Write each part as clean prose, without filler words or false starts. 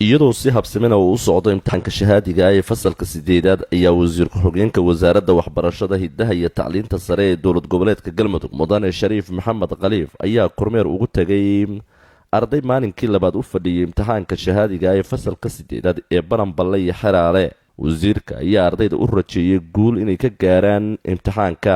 iyadoo si habsamena uu u socdo imtixaanka shahaadiga ee fasalka 8aad ayaa wasiir ku-xigeenka wasaaradda waxbarashada hiddaha iyo tacliinta sare ee dowlad goboleedka galmudug mudane shariif maxamed khaliif ayaa kormeer ugu tagay arday maalinkii labaad u fadhiyay imtixaanka shahaadiga ee fasalka 8aad ee baranballe iyo xeraale. wasiirka ayaa ardayda u rajeeyay guul inay ka gaaraan imtixaanka.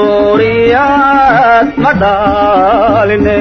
jamhuuriyad ma dhalinen